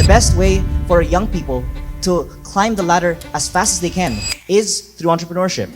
best way for young people to climb the ladder as fast as they can is through entrepreneurship.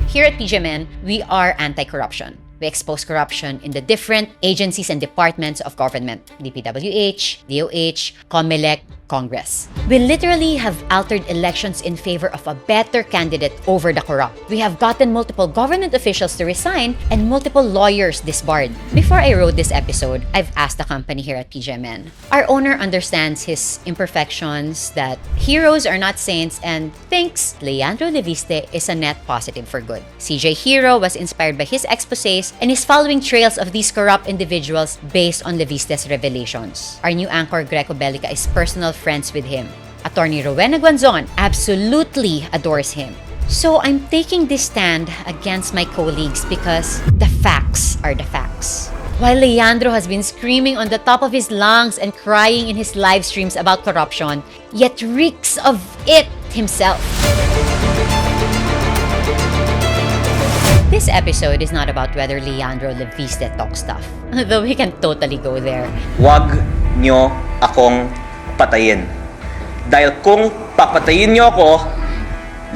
Here at PGMN, we are anti-corruption. We expose corruption in the different agencies and departments of government, DPWH, DOH, COMELEC, Congress. We literally have altered elections in favor of a better candidate over the corrupt. We have gotten multiple government officials to resign and multiple lawyers disbarred. Before I wrote this episode, I've asked the company here at PGMN. Our owner understands his imperfections, that heroes are not saints, and thinks Leandro Leviste is a net positive for good. CJ Hero was inspired by his exposés and is following trails of these corrupt individuals based on Leviste's revelations. Our new anchor, Greco Bellica, is personal friends with him. Attorney Rowena Guanzon absolutely adores him. So I'm taking this stand against my colleagues because the facts are the facts. While Leandro has been screaming on the top of his lungs and crying in his live streams about corruption, yet reeks of it himself. This episode is not about whether Leandro Leviste talks stuff, though we can totally go there. Huwag nyo akong patayin. Dahil kung papatayin nyo ako,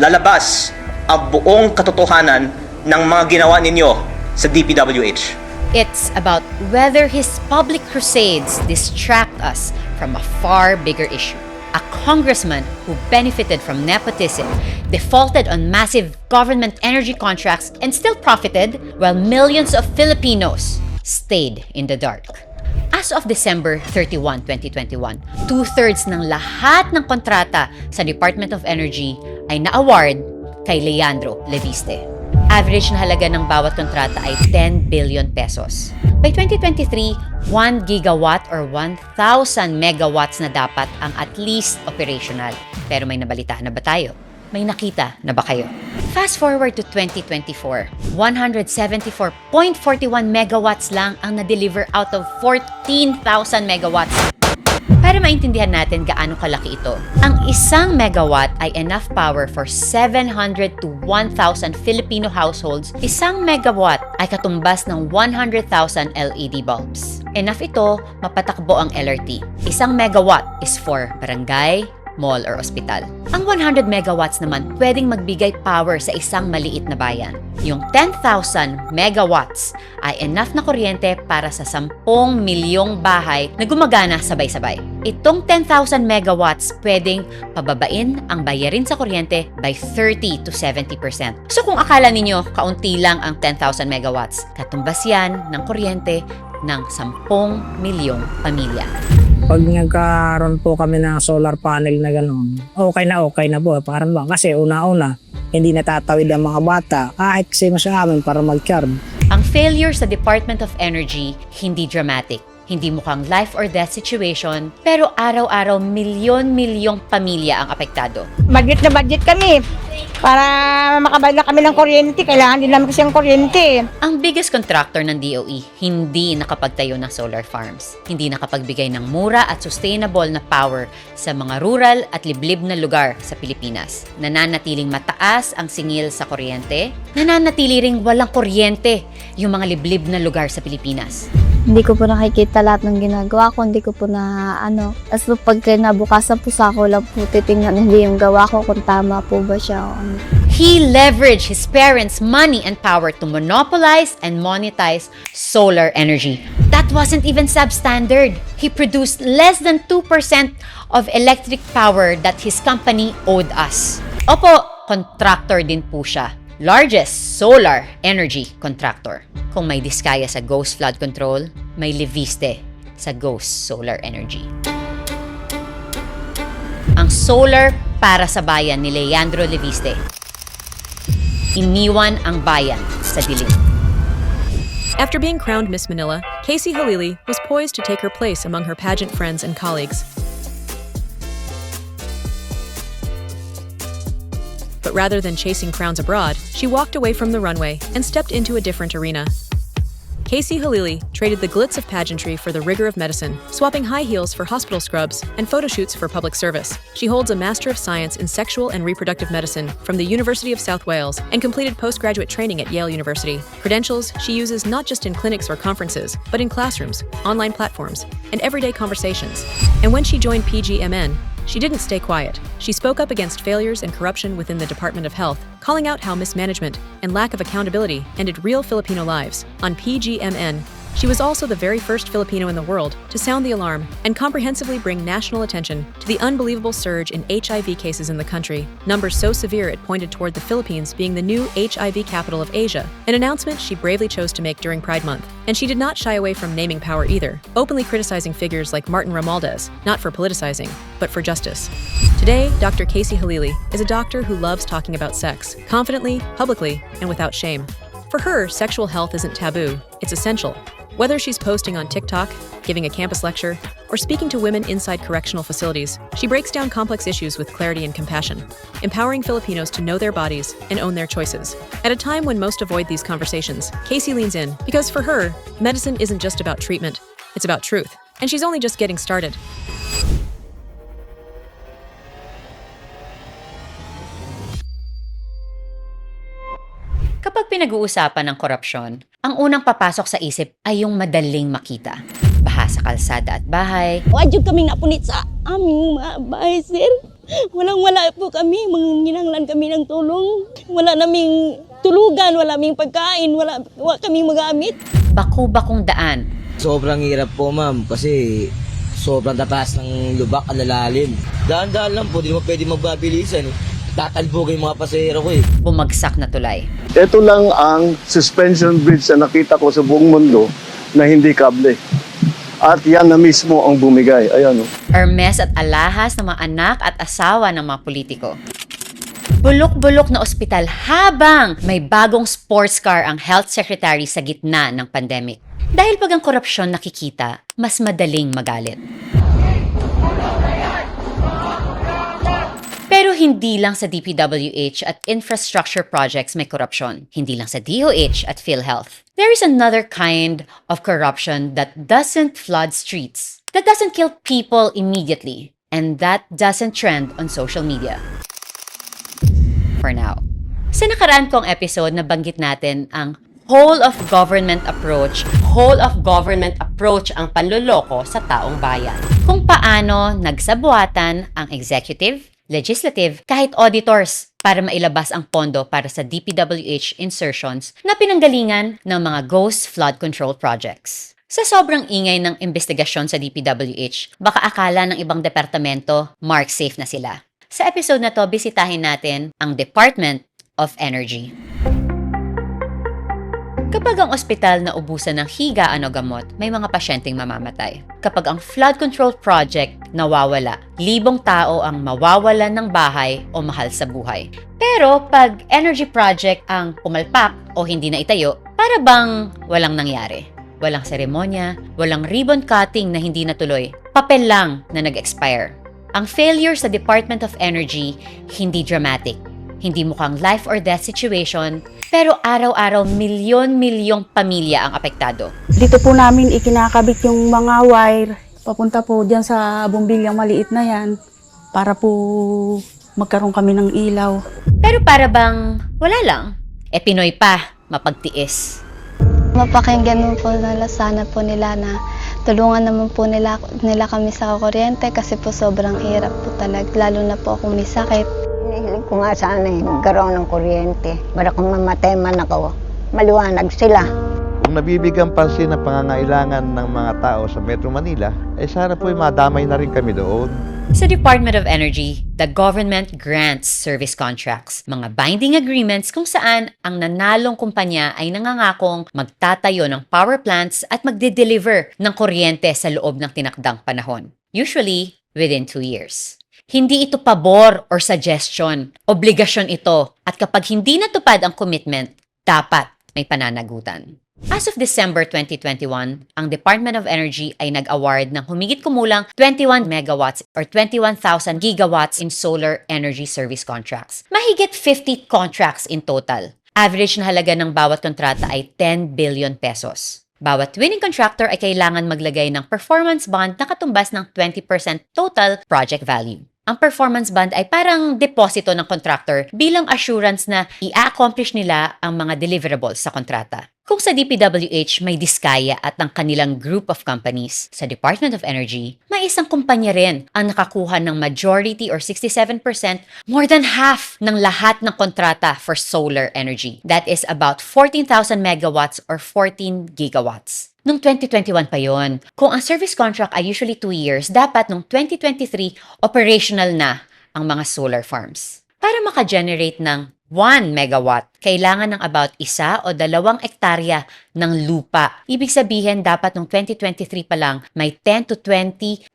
lalabas ang buong katotohanan ng mga ginawa ninyo sa DPWH. It's about whether his public crusades distract us from a far bigger issue. A congressman who benefited from nepotism, defaulted on massive government energy contracts, and still profited, while millions of Filipinos stayed in the dark. As of December 31, 2021, 2/3 ng lahat ng kontrata sa Department of Energy ay na-award kay Leandro Leviste. Average na halaga ng bawat kontrata ay 10 billion pesos. By 2023, 1 gigawatt or 1,000 megawatts na dapat ang at least operational. Pero may nabalita na ba tayo? May nakita na ba kayo? Fast forward to 2024, 174.41 megawatts lang ang na-deliver out of 14,000 megawatts. Para maintindihan natin gaano kalaki ito, ang 1 megawatt ay enough power for 700 to 1,000 Filipino households. 1 megawatt ay katumbas ng 100,000 LED bulbs. Enough ito mapatakbo ang LRT. 1 megawatt is for barangay, mall or ospital. Ang 100 megawatts naman pwedeng magbigay power sa isang maliit na bayan. Yung 10,000 megawatts ay enough na kuryente para sa 10 milyong bahay na gumagana sabay-sabay. Itong 10,000 megawatts pwedeng pababain ang bayarin sa kuryente by 30 to 70%. So kung akala ninyo kaunti lang ang 10,000 megawatts, katumbas yan ng kuryente ng 10 milyong pamilya. Pag nagkaroon po kami ng solar panel na gano'n, okay na po. Parang ba? Kasi una-una, hindi natatawid ang mga bata kahit kasi sa amin para mag-charge. Ang failure sa Department of Energy, hindi dramatic. Hindi mukhang life or death situation, pero araw-araw milyon-milyong pamilya ang apektado. Budget na budget kami para makabayad kami ng kuryente. Kailangan din namin kasi ang kuryente. Ang biggest contractor ng DOE, hindi nakapagtayo ng solar farms. Hindi nakapagbigay ng mura at sustainable na power sa mga rural at liblib na lugar sa Pilipinas. Nananatiling mataas ang singil sa kuryente. Nananatili ring walang kuryente yung mga liblib na lugar sa Pilipinas. Hindi ko po nakikita lahat ng ginagawa ko, hindi ko po As pag nabukasan po sa ako lang po titingnan hindi yung gawa ko kung tama po ba siya o ano. He leveraged his parents' money and power to monopolize and monetize solar energy. That wasn't even substandard. He produced less than 2% of electric power that his company owed us. Opo, contractor din po siya. Largest solar energy contractor. Kung may Diskaya sa Ghost Flood Control, may Leviste sa Ghost Solar Energy. Ang solar para sa bayan ni Leandro Leviste. Iniwan ang bayan sa dilim. After being crowned Miss Manila, Casey Halili was poised to take her place among her pageant friends and colleagues. But rather than chasing crowns abroad, she walked away from the runway and stepped into a different arena. Casey Halili traded the glitz of pageantry for the rigor of medicine, swapping high heels for hospital scrubs and photo shoots for public service. She holds a Master of Science in Sexual and Reproductive Medicine from the University of South Wales and completed postgraduate training at Yale University. Credentials she uses not just in clinics or conferences, but in classrooms, online platforms, and everyday conversations. And when she joined PGMN, she didn't stay quiet. She spoke up against failures and corruption within the Department of Health, calling out how mismanagement and lack of accountability ended real Filipino lives. On PGMN, she was also the very first Filipino in the world to sound the alarm and comprehensively bring national attention to the unbelievable surge in HIV cases in the country, numbers so severe it pointed toward the Philippines being the new HIV capital of Asia, an announcement she bravely chose to make during Pride Month. And she did not shy away from naming power either, openly criticizing figures like Martin Romualdez, not for politicizing, but for justice. Today, Dr. Casey Halili is a doctor who loves talking about sex, confidently, publicly, and without shame. For her, sexual health isn't taboo, it's essential. Whether she's posting on TikTok, giving a campus lecture, or speaking to women inside correctional facilities, she breaks down complex issues with clarity and compassion, empowering Filipinos to know their bodies and own their choices. At a time when most avoid these conversations, Casey leans in because for her, medicine isn't just about treatment, it's about truth. And she's only just getting started. Kapag pinag-uusapan ng korupsyon, ang unang papasok sa isip ay yung madaling makita. Baha sa kalsada at bahay, Wadyod kaming napunit sa aming mga bahay, sir. Walang-wala po kami, manginanglan kami ng tulong. Wala naming tulugan, wala naming pagkain, wala kaming magamit. baku-bakong daan, Sobrang hirap po ma'am kasi sobrang tataas ng lubak, ang lalalim. Dahan-dahan lang po, di mo pwede magbabilisan eh. Tatalbog yung mga pasahero ko eh. bumagsak na tulay. Ito lang ang suspension bridge na nakita ko sa buong mundo na hindi kable. At yan na mismo ang bumigay. Ayan o. Hermes at alahas ng mga anak at asawa ng mga politiko. Bulok-bulok na ospital habang may bagong sports car ang health secretary sa gitna ng pandemic. Dahil pag ang korupsyon nakikita, mas madaling magalit. Pero hindi lang sa DPWH at infrastructure projects may korupsyon. Hindi lang sa DOH at PhilHealth. There is another kind of corruption that doesn't flood streets, that doesn't kill people immediately, and that doesn't trend on social media. For now. Sa nakaraan kong episode, nabanggit natin ang whole of government approach ang panloloko sa taong bayan. Kung paano nagsabuatan ang executive, legislative, kahit auditors para mailabas ang pondo para sa DPWH insertions na pinanggalingan ng mga ghost flood control projects. Sa sobrang ingay ng investigasyon sa DPWH, baka akala ng ibang departamento, mark safe na sila. Sa episode na to, bisitahin natin ang Department of Energy. Kapag ang ospital na ubusan ng higaan o gamot, may mga pasyenteng mamamatay. Kapag ang flood control project nawawala, libong tao ang mawawalan ng bahay o mahal sa buhay. Pero pag energy project ang pumalpak o hindi na itayo, para bang walang nangyari. Walang seremonya, walang ribbon cutting na hindi natuloy, papel lang na nag-expire. Ang failure sa Department of Energy, hindi dramatic. Hindi mukhang life or death situation, pero araw-araw milyon-milyong pamilya ang apektado. Dito po namin ikinakabit yung mga wire, papunta po dyan sa bumbilyang maliit na yan, para po magkaroon kami ng ilaw. Pero para bang wala lang? Pinoy pa, mapagtiis. Mapakinggan mo po nila, sana po nila na tulungan naman po nila kami sa kuryente kasi po sobrang hirap po talaga, lalo na po kung may sakit. Hinihiling ko nga sana nagkaroon ng kuryente. Para kung mamatay man ako, maliwanag sila. Kung nabibigyan pansin ang pangangailangan ng mga tao sa Metro Manila, sana po madamay na rin kami doon. Sa Department of Energy, the government grants service contracts, mga binding agreements kung saan ang nanalong kumpanya ay nangangakong magtatayo ng power plants at magde-deliver ng kuryente sa loob ng tinakdang panahon. Usually, within 2 years. Hindi ito pabor or suggestion. Obligasyon ito. At kapag hindi natupad ang commitment, dapat may pananagutan. As of December 2021, ang Department of Energy ay nag-award ng humigit kumulang 21 megawatts or 21,000 gigawatts in solar energy service contracts. Mahigit 50 contracts in total. Average na halaga ng bawat kontrata ay 10 billion pesos. Bawat winning contractor ay kailangan maglagay ng performance bond na katumbas ng 20% total project value. Ang performance bond ay parang deposito ng contractor bilang assurance na i-accomplish nila ang mga deliverables sa kontrata. Kung sa DPWH may diskaya at ang kanilang group of companies, sa Department of Energy, may isang kumpanya rin ang nakakuha ng majority or 67%, more than half ng lahat ng kontrata for solar energy. That is about 14,000 megawatts or 14 gigawatts. Noong 2021 pa yon. Kung ang service contract ay usually 2 years, dapat noong 2023, operational na ang mga solar farms. Para maka-generate ng 1 megawatt, kailangan ng about 1 o 2 ektarya ng lupa. Ibig sabihin, dapat noong 2023 pa lang, may 10 to 20,000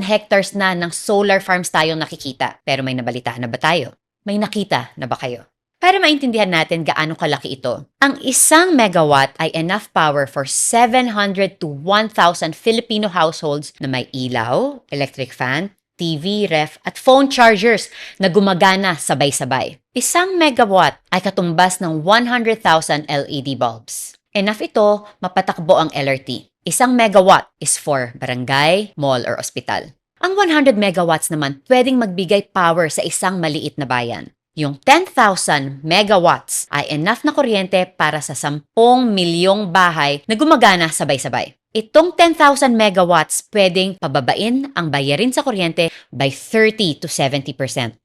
hectares na ng solar farms tayong nakikita. Pero may nabalitaan na ba tayo? May nakita na ba kayo? Para maintindihan natin gaano kalaki ito, ang 1 megawatt ay enough power for 700 to 1,000 Filipino households na may ilaw, electric fan, TV, ref, at phone chargers na gumagana sabay-sabay. 1 megawatt ay katumbas ng 100,000 LED bulbs. Enough ito mapatakbo ang LRT. 1 megawatt is for barangay, mall, or ospital. Ang 100 megawatts naman pwedeng magbigay power sa isang maliit na bayan. Yung 10,000 megawatts ay enough na kuryente para sa 10 milyong bahay na gumagana sabay-sabay. Itong 10,000 megawatts pwedeng pababain ang bayarin sa kuryente by 30 to 70%.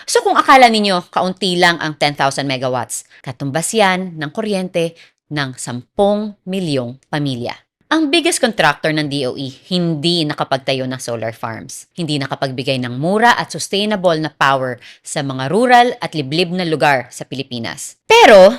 So kung akala ninyo kaunti lang ang 10,000 megawatts, katumbas yan ng kuryente ng 10 milyong pamilya. Ang biggest contractor ng DOE hindi nakapagtayo ng solar farms. Hindi nakapagbigay ng mura at sustainable na power sa mga rural at liblib na lugar sa Pilipinas. Pero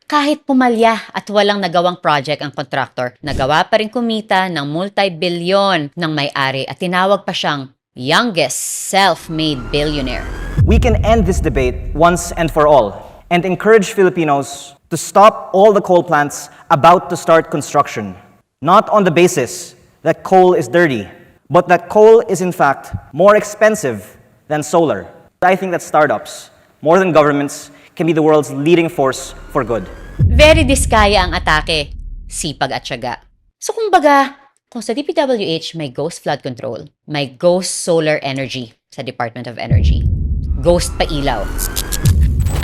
kahit pumalya at walang nagawang project ang contractor, nagawa pa rin kumita ng multi-billion ng may-ari at tinawag pa siyang youngest self-made billionaire. We can end this debate once and for all and encourage Filipinos to stop all the coal plants about to start construction, not on the basis that coal is dirty, but that coal is in fact more expensive than solar. I think that startups, more than governments, can be the world's leading force for good. Very diskaya ang atake, sipag at tiyaga. So kung sa DPWH may ghost flood control, may ghost solar energy sa Department of Energy, ghost pa ilaw.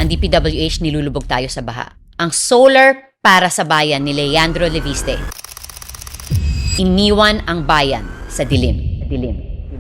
Ang DPWH nilulubog tayo sa baha. Ang solar para sa bayan ni Leandro Leviste. Iniwan ang bayan sa dilim.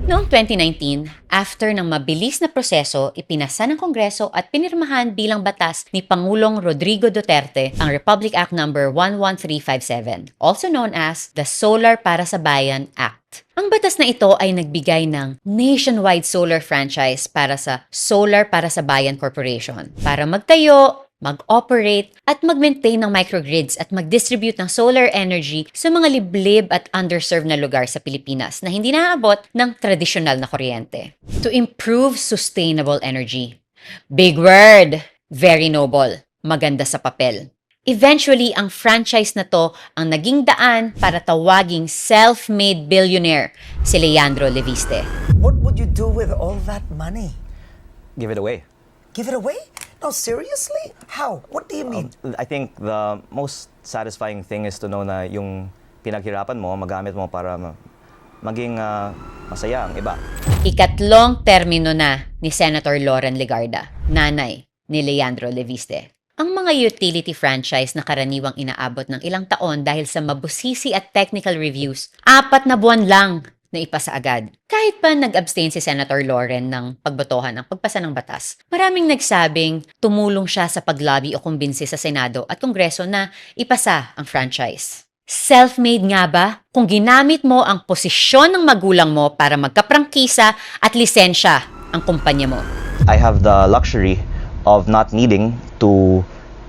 Noong 2019, after ng mabilis na proseso, ipinasa ng Kongreso at pinirmahan bilang batas ni Pangulong Rodrigo Duterte ang Republic Act No. 11357, also known as the Solar para sa Bayan Act. Ang batas na ito ay nagbigay ng nationwide solar franchise para sa Solar para sa Bayan Corporation para magtayo, mag-operate at mag-maintain ng microgrids at mag-distribute ng solar energy sa mga liblib at underserved na lugar sa Pilipinas na hindi naaabot ng tradisyonal na kuryente. To improve sustainable energy. Big word! Very noble. Maganda sa papel. Eventually, ang franchise na to ang naging daan para tawaging self-made billionaire si Leandro Leviste. What would you do with all that money? Give it away. Give it away? No, seriously? How? What do you mean? I think the most satisfying thing is to know na yung pinaghirapan mo, magamit mo para maging masaya ang iba. Ikatlong termino na ni Senator Loren Legarda, nanay ni Leandro Leviste. Ang mga utility franchise na karaniwang inaabot ng ilang taon dahil sa mabusisi at technical reviews, 4 na buwan lang na ipasa agad. Kahit pa nag-abstain si Senator Loren ng pagbotohan ng pagpasa ng batas, maraming nagsabing tumulong siya sa paglobby o kumbinsi sa Senado at Kongreso na ipasa ang franchise. Self-made nga ba kung ginamit mo ang posisyon ng magulang mo para magkaprangkisa at lisensya ang kumpanya mo? I have the luxury of not needing to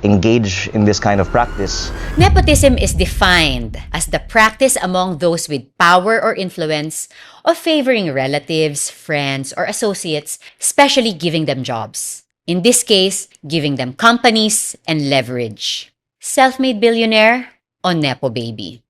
engage in this kind of practice. Nepotism is defined as the practice among those with power or influence of favoring relatives, friends, or associates, especially giving them jobs. In this case, giving them companies and leverage. Self-made billionaire o Nepo baby?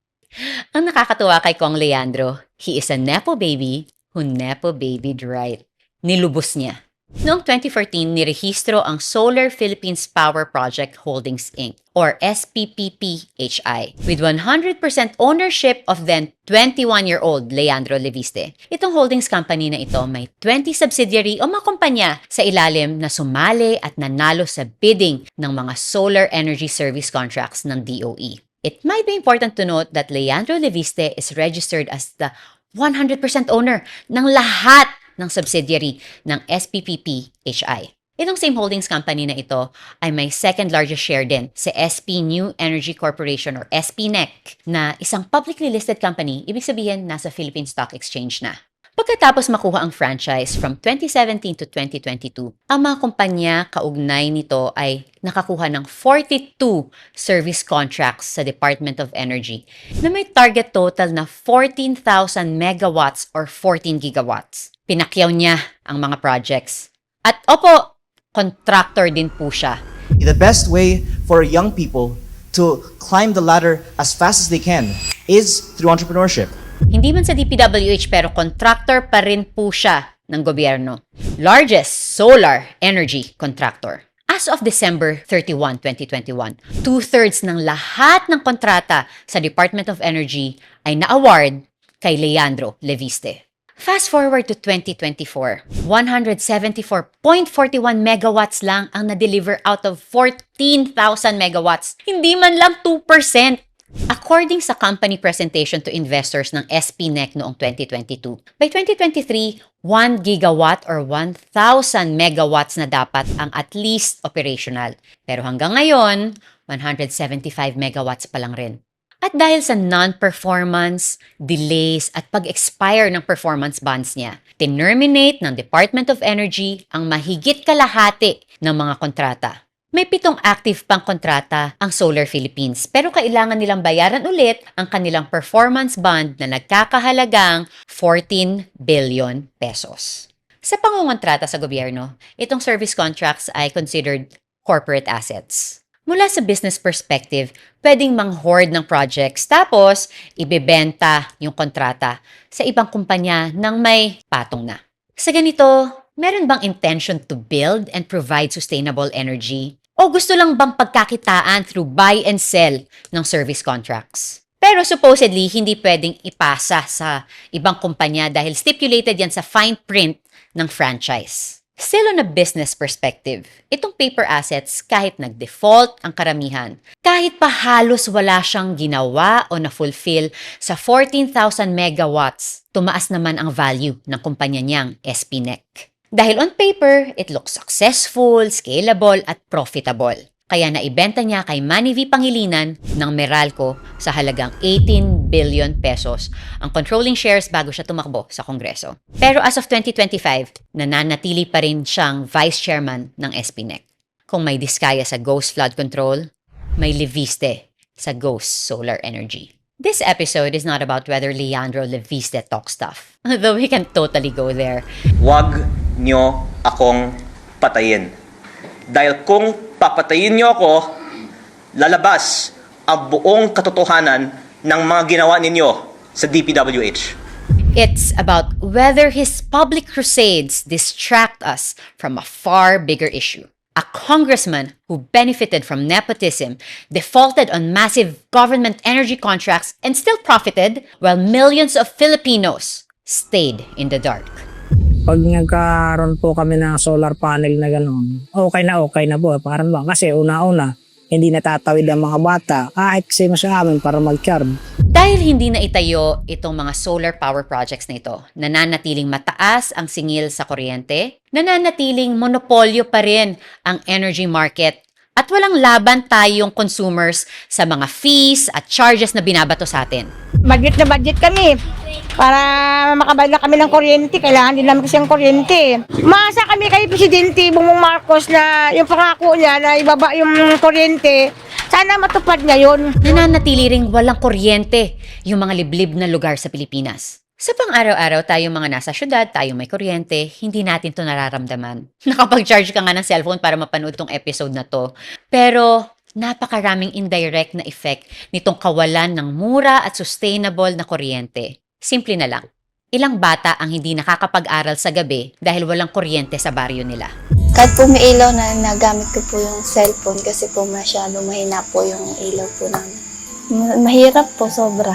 Ang nakakatuwa kay Kong Leandro, he is a Nepo baby who Nepo babied right. Nilubos niya. Noong 2014, nirehistro ang Solar Philippines Power Project Holdings Inc. or SPPPHI with 100% ownership of then 21-year-old Leandro Leviste. Itong holdings company na ito may 20 subsidiary o mga kumpanya sa ilalim na sumali at nanalo sa bidding ng mga solar energy service contracts ng DOE. It might be important to note that Leandro Leviste is registered as the 100% owner ng lahat ng subsidiary ng SPPPHI. Itong same holdings company na ito ay may second largest share din sa SP New Energy Corporation or SPNEC na isang publicly listed company, ibig sabihin nasa Philippine Stock Exchange na. Pagkatapos makuha ang franchise from 2017 to 2022, ang mga kumpanya kaugnay nito ay nakakuha ng 42 service contracts sa Department of Energy na may target total na 14,000 megawatts or 14 gigawatts. Pinakyaw niya ang mga projects. At opo, contractor din po siya. The best way for young people to climb the ladder as fast as they can is through entrepreneurship. Hindi man sa DPWH pero contractor pa rin po siya ng gobyerno. Largest solar energy contractor. As of December 31, 2021, 2/3 ng lahat ng kontrata sa Department of Energy ay na-award kay Leandro Leviste. Fast forward to 2024, 174.41 megawatts lang ang na-deliver out of 14,000 megawatts. Hindi man lang 2%. According sa company presentation to investors ng SPNEC noong 2022, by 2023, 1 gigawatt or 1,000 megawatts na dapat ang at least operational. Pero hanggang ngayon, 175 megawatts pa lang rin. At dahil sa non-performance, delays at pag-expire ng performance bonds niya, terminate ng Department of Energy ang mahigit kalahati ng mga kontrata. May 7 active pang kontrata ang Solar Philippines pero kailangan nilang bayaran ulit ang kanilang performance bond na nagkakahalagang 14 billion pesos. Sa pangungontrata sa gobyerno, itong service contracts ay considered corporate assets. Mula sa business perspective, pwedeng mang-hoard ng projects tapos ibebenta yung kontrata sa ibang kumpanya ng may patong na. Sa ganito, meron bang intention to build and provide sustainable energy? O gusto lang bang pagkakitaan through buy and sell ng service contracts? Pero supposedly, hindi pwedeng ipasa sa ibang kumpanya dahil stipulated yan sa fine print ng franchise. Still on a business perspective, itong paper assets kahit nag-default ang karamihan, kahit pa halos wala siyang ginawa o na-fulfill sa 14,000 megawatts, tumaas naman ang value ng kumpanya niyang SPNEC. Dahil on paper, it looks successful, scalable, at profitable. Kaya naibenta niya kay Manny V. Pangilinan ng Meralco sa halagang 18 billion pesos ang controlling shares bago siya tumakbo sa Kongreso. Pero as of 2025, nananatili pa rin siyang vice chairman ng SPNEC. Kung may Diskaya sa Ghost Flood Control, may Leviste sa Ghost Solar Energy. This episode is not about whether Leandro Leviste talks stuff, though we can totally go there. Huwag nyo akong patayin. Dahil kung papatayin nyo ako, lalabas ang buong katotohanan ng mga ginawa ninyo sa DPWH. It's about whether his public crusades distract us from a far bigger issue. A congressman who benefited from nepotism, defaulted on massive government energy contracts, and still profited, while millions of Filipinos stayed in the dark. Pag nagkaroon po kami ng solar panel na gano'n, okay na po. Parang ba? Kasi una-una, hindi natatawid ang mga bata kahit kasi sa amin para mag-charge. Dahil hindi na itayo itong mga solar power projects na ito, nananatiling mataas ang singil sa kuryente, nananatiling monopolyo pa rin ang energy market, at walang laban tayong consumers sa mga fees at charges na binabato sa atin. Budget na budget kami. Para makabayad kami ng kuryente, kailangan din namin kasi ang kuryente. Maasa kami kay Presidente Bongbong Marcos na yung pangako niya na ibaba yung kuryente. Sana matupad niya yun. Nananatili ring walang kuryente yung mga liblib na lugar sa Pilipinas. Sa pang-araw-araw tayong mga nasa syudad, tayong may kuryente, hindi natin to nararamdaman. Nakapag-charge ka nga ng cellphone para mapanood tong episode na to. Pero napakaraming indirect na effect nitong kawalan ng mura at sustainable na kuryente. Simple na lang. Ilang bata ang hindi nakakapag-aral sa gabi dahil walang kuryente sa baryo nila. Kahit po may ilaw na nagamit ko po yung cellphone kasi po masyado mahina po yung ilaw po namin. Mahirap po, sobra.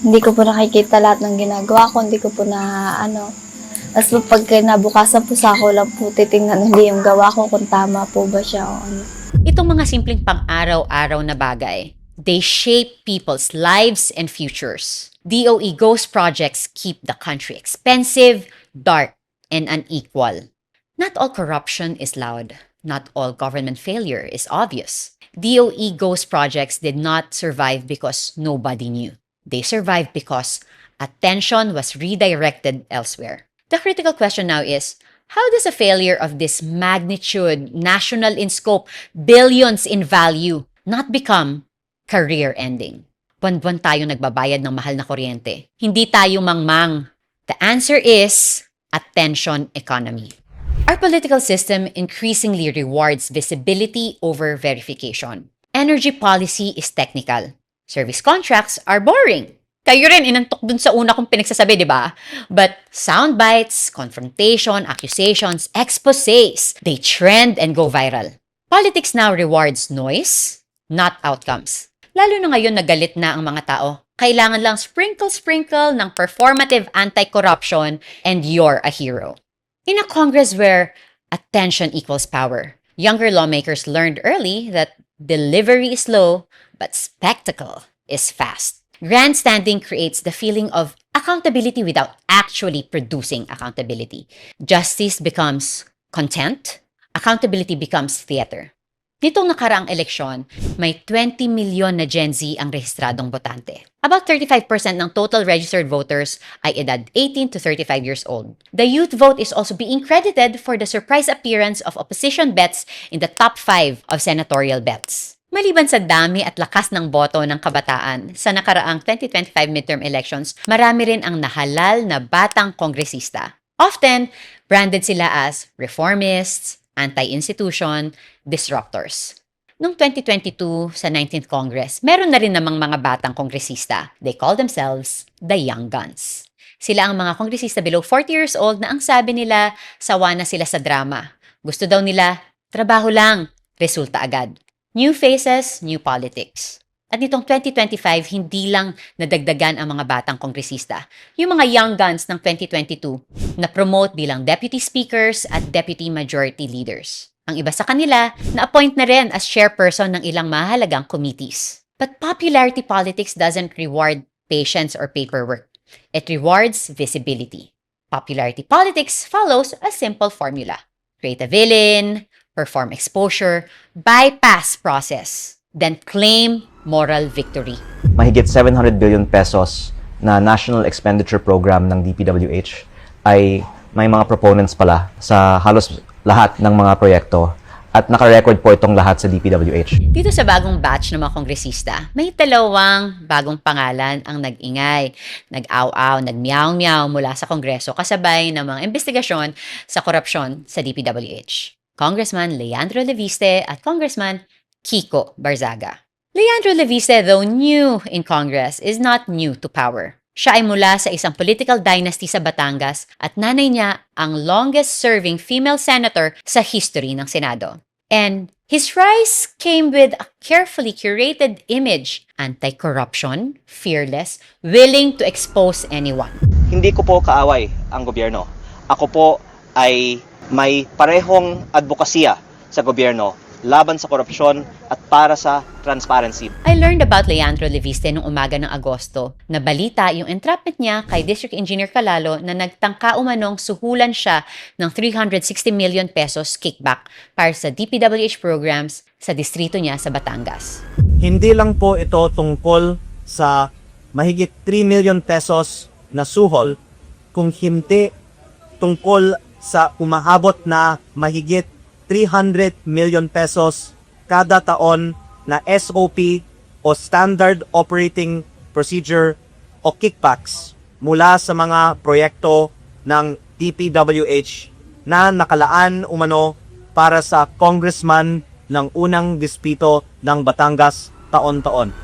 Hindi ko po nakikita lahat ng ginagawa ko, hindi ko po Tapos po pag nabukasan po sa ako lang po titingnan hindi yung gawa ko kung tama po ba siya o ano. Itong mga simpleng pang-araw-araw na bagay, they shape people's lives and futures. DOE ghost projects keep the country expensive, dark, and unequal. Not all corruption is loud. Not all government failure is obvious. DOE ghost projects did not survive because nobody knew. They survived because attention was redirected elsewhere. The critical question now is, how does a failure of this magnitude, national in scope, billions in value, not become career-ending? Buwan-buwan tayo nagbabayad ng mahal na kuryente. Hindi tayo mangmang. The answer is attention economy. Our political system increasingly rewards visibility over verification. Energy policy is technical. Service contracts are boring. Kayo rin inantok dun sa una kong pinagsasabi, di ba? But sound bites, confrontation, accusations, exposés, they trend and go viral. Politics now rewards noise, not outcomes. Lalo na ngayon nagalit na ang mga tao. Kailangan lang sprinkle-sprinkle ng performative anti-corruption and you're a hero. In a Congress where attention equals power, younger lawmakers learned early that delivery is slow, but spectacle is fast. Grandstanding creates the feeling of accountability without actually producing accountability. Justice becomes content, accountability becomes theater. Nitong nakaraang eleksyon, may 20 milyon na Gen Z ang rehistradong botante. About 35% ng total registered voters ay edad 18 to 35 years old. The youth vote is also being credited for the surprise appearance of opposition bets in the top 5 of senatorial bets. Maliban sa dami at lakas ng boto ng kabataan, sa nakaraang 2025 midterm elections, marami rin ang nahalal na batang kongresista. Often, branded sila as reformists, anti-institution, disruptors. Noong 2022 sa 19th Congress, meron na rin namang mga batang kongresista. They call themselves the Young Guns. Sila ang mga kongresista below 40 years old na ang sabi nila, sawa na sila sa drama. Gusto daw nila, trabaho lang, resulta agad. New faces, new politics. At nitong 2025, hindi lang nadagdagan ang mga batang kongresista. Yung mga young guns ng 2022 na promote bilang deputy speakers at deputy majority leaders. Ang iba sa kanila, na-appoint na rin as chairperson ng ilang mahalagang committees. But popularity politics doesn't reward patience or paperwork. It rewards visibility. Popularity politics follows a simple formula. Create a villain, perform exposure, bypass process, then claim moral victory. Mahigit 700 billion pesos na national expenditure program ng DPWH ay may mga proponents pala sa halos lahat ng mga proyekto at naka-record po itong lahat sa DPWH. Dito sa bagong batch ng mga kongresista, may dalawang bagong pangalan ang nag-ingay, nag-aw-aw, nag-meow-meow mula sa Kongreso kasabay ng mga investigasyon sa korupsyon sa DPWH. Congressman Leandro Leviste at Congressman Kiko Barzaga. Leandro Leviste, though new in Congress, is not new to power. Siya ay mula sa isang political dynasty sa Batangas at nanay niya ang longest-serving female senator sa history ng Senado. And his rise came with a carefully curated image, anti-corruption, fearless, willing to expose anyone. Hindi ko po kaaway ang gobyerno. Ako po ay may parehong advokasya sa gobyerno laban sa korupsyon at para sa transparency. I learned about Leandro Leviste noong umaga ng Agosto. Nabalita yung entrapment niya kay District Engineer Calalo na nagtangka umanong suhulan siya ng 360 million pesos kickback para sa DPWH programs sa distrito niya sa Batangas. Hindi lang po ito tungkol sa mahigit 3 million pesos na suhol, kung hindi tungkol sa umaabot na mahigit 300 million pesos kada taon na SOP o Standard Operating Procedure o kickbacks mula sa mga proyekto ng DPWH na nakalaan umano para sa congressman ng unang distrito ng Batangas taon-taon.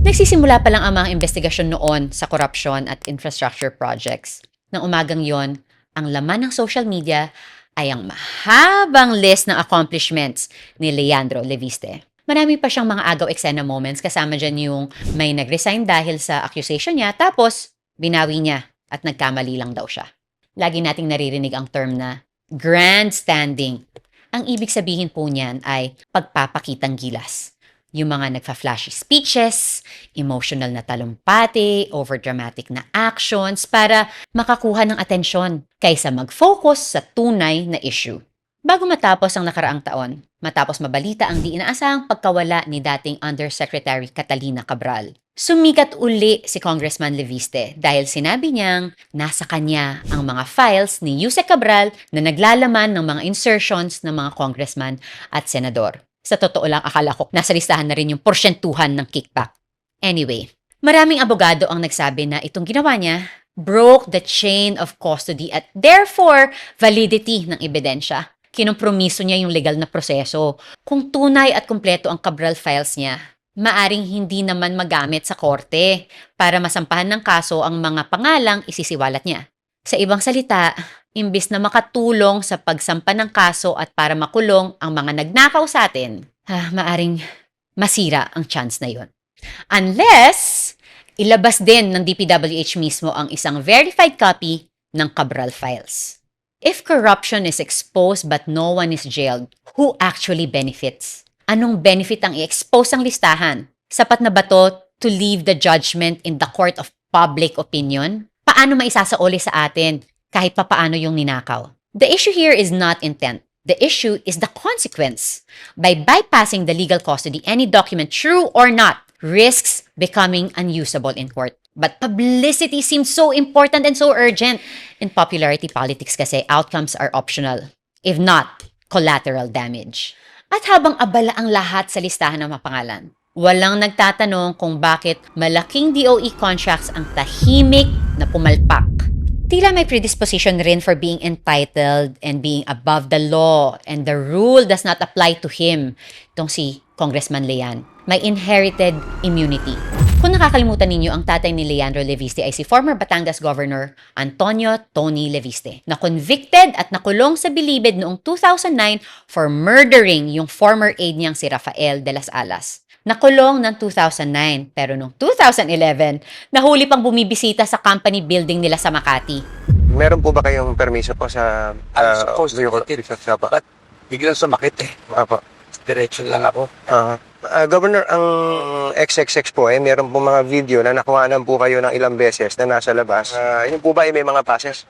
Nagsisimula pa lang ang mga investigasyon noon sa korupsyon at infrastructure projects. Nang umagang yon, ang laman ng social media ay ang mahabang list ng accomplishments ni Leandro Leviste. Marami pa siyang mga agaw eksena moments, kasama dyan yung may nag-resign dahil sa accusation niya, tapos binawi niya at nagkamali lang daw siya. Lagi nating naririnig ang term na grandstanding. Ang ibig sabihin po niyan ay pagpapakitang gilas. Yung mga nagfa-flashy speeches, emotional na talumpati, overdramatic na actions para makakuha ng atensyon kaysa mag-focus sa tunay na issue. Bago matapos ang nakaraang taon, matapos mabalita ang di inaasahang pagkawala ni dating Undersecretary Catalina Cabral, sumikat uli si Congressman Leviste dahil sinabi niyang nasa kanya ang mga files ni Yusek Cabral na naglalaman ng mga insertions ng mga congressman at senador. Sa totoo lang, akala ko nasa listahan na rin yung porsyentuhan ng kickback. Anyway, maraming abogado ang nagsabi na itong ginawa niya broke the chain of custody at therefore validity ng ebidensya. Kinompromiso niya yung legal na proseso. Kung tunay at kumpleto ang Cabral files niya, maaring hindi naman magamit sa korte para masampahan ng kaso ang mga pangalang isisiwalat niya. Sa ibang salita, imbis na makatulong sa pagsampa ng kaso at para makulong ang mga nagnakaw sa atin, maaring masira ang chance na yon. Unless, ilabas din ng DPWH mismo ang isang verified copy ng Cabral files. If corruption is exposed but no one is jailed, who actually benefits? Anong benefit ang i-expose ang listahan? Sapat na ba to to leave the judgment in the court of public opinion? Paano maisasaoli sa atin kahit papaano yung ninakaw? The issue here is not intent. The issue is the consequence. By bypassing the legal custody, any document, true or not, risks becoming unusable in court. But publicity seems so important and so urgent. In popularity politics kasi, outcomes are optional, if not collateral damage. At habang abala ang lahat sa listahan ng mga pangalan, walang nagtatanong kung bakit malaking DOE contracts ang tahimik na pumalpak. Tila may predisposition rin for being entitled and being above the law and the rule does not apply to him. Itong si Congressman Lean. May inherited immunity. Kung nakakalimutan ninyo, ang tatay ni Leandro Leviste ay si former Batangas Governor Antonio Tony Leviste, na convicted at nakulong sa bilibid noong 2009 for murdering yung former aide niyang si Rafael de las Alas. Nakulong ng 2009, pero noong 2011, nahuli pang bumibisita sa company building nila sa Makati. Meron po ba kayong permiso po sa... Bakit? Biglang sumakit eh. Apo. Diretso lang ako. Governor, ang XXX po meron po mga video na nakuhanan po kayo ng ilang beses na nasa labas. Yun po ba ay may mga passes?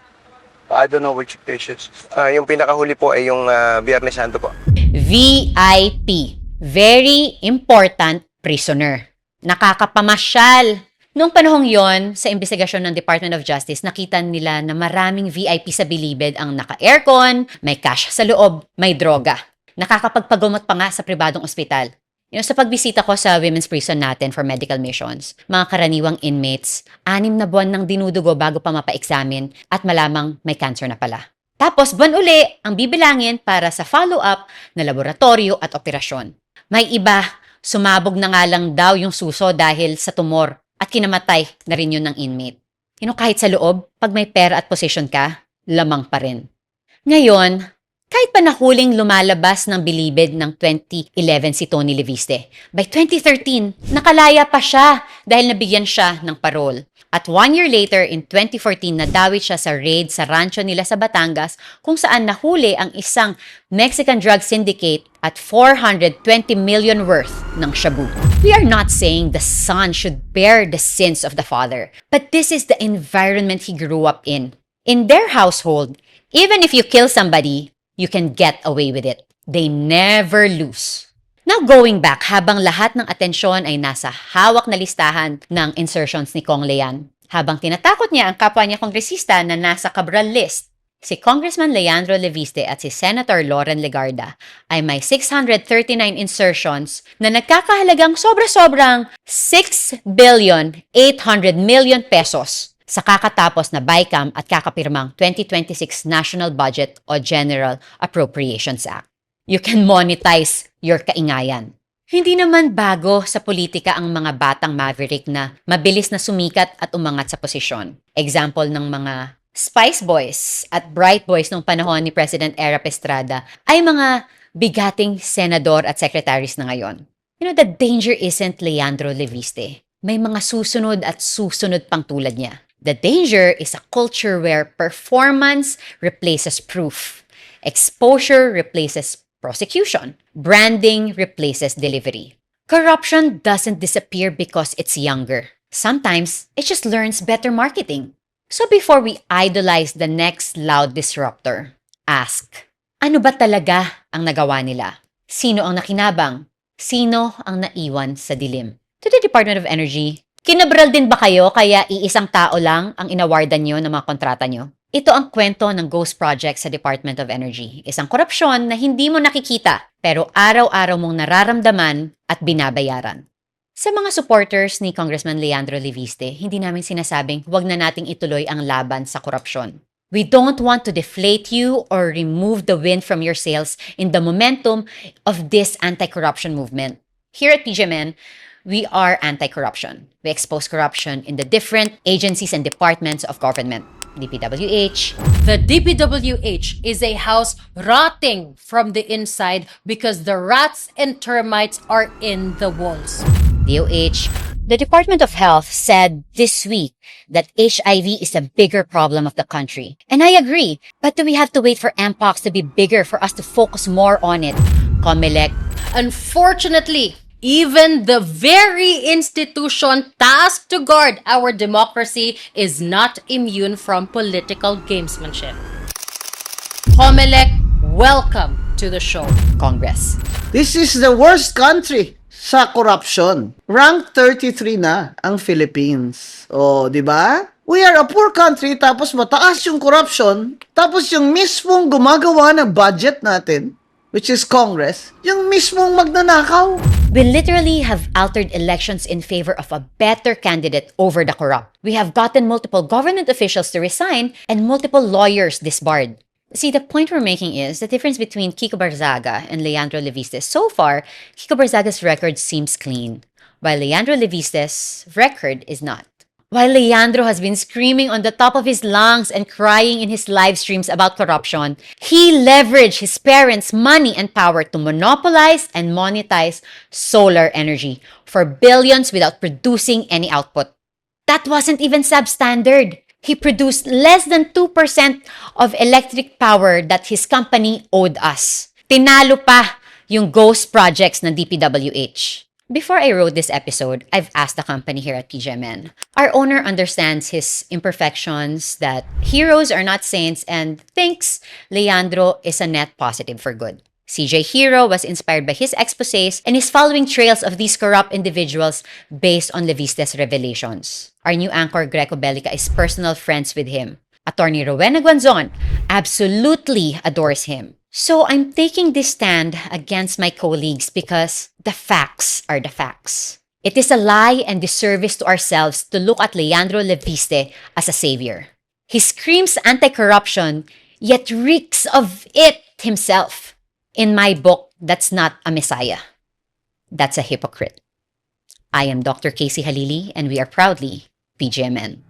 I don't know which patients. Yung pinakahuli po ay yung Biyernes Santo po. VIP. Very important prisoner. Nakakapamasyal. Noong panahong yon, sa investigasyon ng Department of Justice, nakita nila na maraming VIP sa bilibid ang naka-aircon, may cash sa loob, may droga. Nakakapagpagumot pa nga sa pribadong ospital. Sa pagbisita ko sa women's prison natin for medical missions, mga karaniwang inmates, 6 na buwan nang dinudugo bago pa mapa-examine at malamang may cancer na pala. Tapos buwan uli ang bibilangin para sa follow-up na laboratorio at operasyon. May iba, sumabog na nga lang daw yung suso dahil sa tumor at kinamatay na rin yun ng inmate. Kahit sa loob, pag may pera at position ka, lamang pa rin. Ngayon, kahit pa nahuling lumalabas ng bilibid ng 2011 si Tony Leviste, by 2013, nakalaya pa siya dahil nabigyan siya ng parole. At 1 year later, in 2014, nadawit siya sa raid sa rancho nila sa Batangas kung saan nahuli ang isang Mexican drug syndicate at 420 million worth ng shabu. We are not saying the son should bear the sins of the father, but this is the environment he grew up in. In their household, even if you kill somebody, you can get away with it. They never lose. Now going back, habang lahat ng atensyon ay nasa hawak na listahan ng insertions ni Kong Lean, habang tinatakot niya ang kapwa niya kongresista na nasa Cabral list, si Congressman Leandro Leviste at si Senator Loren Legarda ay may 639 insertions na nagkakahalagang sobra-sobrang 6 billion 800 million pesos sa kakatapos na BICAM at kakapirmang 2026 National Budget o General Appropriations Act. You can monetize your kaingayan. Hindi naman bago sa politika ang mga batang maverick na mabilis na sumikat at umangat sa posisyon. Example ng mga Spice Boys at Bright Boys nung panahon ni President Erap Estrada ay mga bigating senador at secretaries na ngayon. You know, the danger isn't Leandro Leviste. May mga susunod at susunod pang tulad niya. The danger is a culture where performance replaces proof, exposure replaces prosecution, branding replaces delivery. Corruption doesn't disappear because it's younger. Sometimes, it just learns better marketing. So before we idolize the next loud disruptor, ask, ano ba talaga ang nagawa nila? Sino ang nakinabang? Sino ang naiwan sa dilim? To the Department of Energy, kinabral din ba kayo kaya iisang tao lang ang inawardan nyo ng mga kontrata nyo? Ito ang kwento ng ghost project sa Department of Energy. Isang korupsyon na hindi mo nakikita pero araw-araw mong nararamdaman at binabayaran. Sa mga supporters ni Congressman Leandro Leviste, hindi namin sinasabing huwag na nating ituloy ang laban sa korupsyon. We don't want to deflate you or remove the wind from your sails in the momentum of this anti-corruption movement. Here at PGMN, we are anti-corruption. We expose corruption in the different agencies and departments of government. DPWH. The DPWH is a house rotting from the inside because the rats and termites are in the walls. DOH. The Department of Health said this week that HIV is a bigger problem of the country. And I agree, but do we have to wait for Mpox to be bigger for us to focus more on it? COMELEC. Unfortunately, even the very institution tasked to guard our democracy is not immune from political gamesmanship. COMELEC, welcome to the show. Congress. This is the worst country sa corruption. Rank 33 na ang Philippines. O, di ba? We are a poor country, tapos mataas yung corruption, tapos yung mismong gumagawa ng budget natin, which is Congress, yung mismong magnanakaw. We literally have altered elections in favor of a better candidate over the corrupt. We have gotten multiple government officials to resign and multiple lawyers disbarred. See, the point we're making is the difference between Kiko Barzaga and Leandro Leviste. So far, Kiko Barzaga's record seems clean, while Leandro Leviste's record is not. While Leandro has been screaming on the top of his lungs and crying in his live streams about corruption, he leveraged his parents' money and power to monopolize and monetize solar energy for billions without producing any output. That wasn't even substandard. He produced less than 2% of electric power that his company owed us. Tinalo pa yung ghost projects ng DPWH. Before I wrote this episode, I've asked the company here at PGMN. Our owner understands his imperfections, that heroes are not saints, and thinks Leandro is a net positive for good. CJ Hero was inspired by his exposés and is following trails of these corrupt individuals based on Leviste's revelations. Our new anchor, Greco Bellica, is personal friends with him. Attorney Rowena Guanzon absolutely adores him. So I'm taking this stand against my colleagues because the facts are the facts. It is a lie and disservice to ourselves to look at Leandro Leviste as a savior. He screams anti-corruption, yet reeks of it himself. In my book, that's not a messiah. That's a hypocrite. I am Dr. Casey Halili, and we are proudly PGMN.